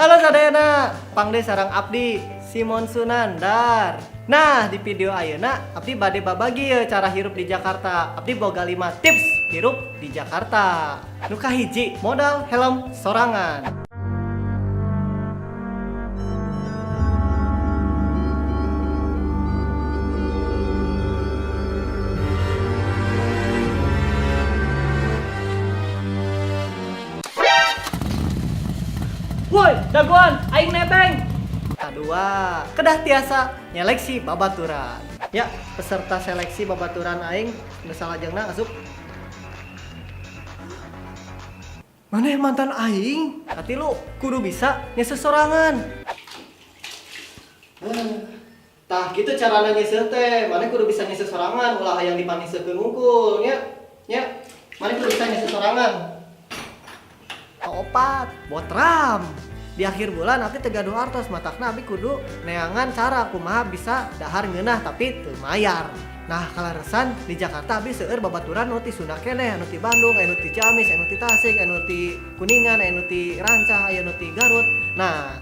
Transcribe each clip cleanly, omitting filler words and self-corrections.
Halo sadayana, pangde sarang abdi Simon Sunandar. Nah, di video ayeuna abdi bade babagi ya cara hirup di Jakarta. Abdi boga 5 tips hirup di Jakarta. Nu kahiji, modal helm sorangan. Woi, daguan, aing nebeng. Kedua, kedah tiasa nyeleksi babaturan. Ya, peserta seleksi babaturan aing misalnya salajengna asup. Maneh mantan aing, hati lu kudu bisa nyesel sorangan. Tah gitu carana nyesel teh, maneh kudu bisa nyesel sorangan ulah hayang dipaniseukeun unggul nya. Nya, maneh kudu bisa nyesel sorangan. Opat, botram. Di akhir bulan abdi tegaduh artos matakna abdi kudu neangan cara kumaha bisa dahar ngeunah tapi teu mayar. Nah, kalaresan di Jakarta abdi seueur babaturan nu ti Sunda keneh, anu ti Bandung, anu ti Ciamis, anu ti Tasik, anu ti Kuningan, anu ti Rancah, anu ti Garut. Nah,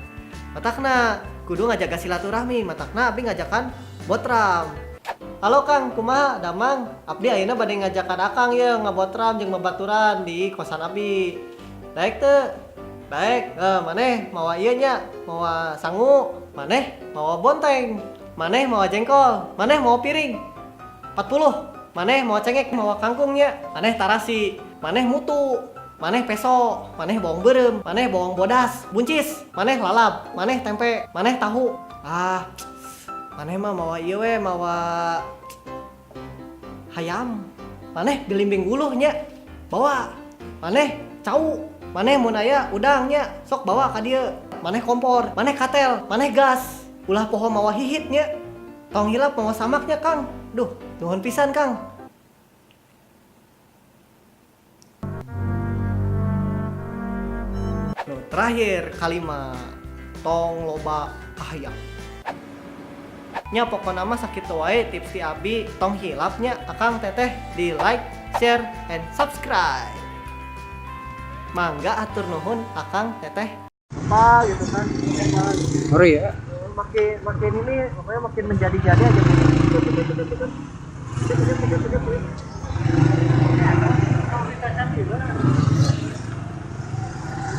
matakna kudu ngajaga silaturahmi, matakna abdi ngajakan botram. Halo Kang, kumaha damang? Abdi ayeuna bade ngajakan akang ye ngabotram jeung babaturan di kosan abdi. Baik teu? Baik, maneh mawa ieu nya, mawa sangu, maneh mawa bonteng, maneh mawa jengkol, maneh mawa piring. 40, maneh mawa cengek, mawa kangkungnya, maneh tarasi, maneh mutu, maneh peso, maneh bawang beureum, maneh bawang bodas, buncis, maneh lalap, maneh tempe, maneh tahu. Maneh mah mawa ieu we, mawa hayam. Maneh bilimbing guluh nya. Bawa. Maneh cau. Maneh mun aya udangnya sok bawa ka dieu. Maneh kompor, maneh katel, maneh gas. Ulah poho mawa hihit nya. Tong hilap mawa samaknya Kang. Duh, nuhun pisan Kang. Terakhir kalimat tong loba kahayang. Nya pokona mah sakitu wae tips ti abdi tong hilapnya akang teteh di like, share, and subscribe. Mangga atur nuhun akang teteh apa gitu kan Ngeri ya. makin ini pokoknya makin menjadi-jadi aja gitu.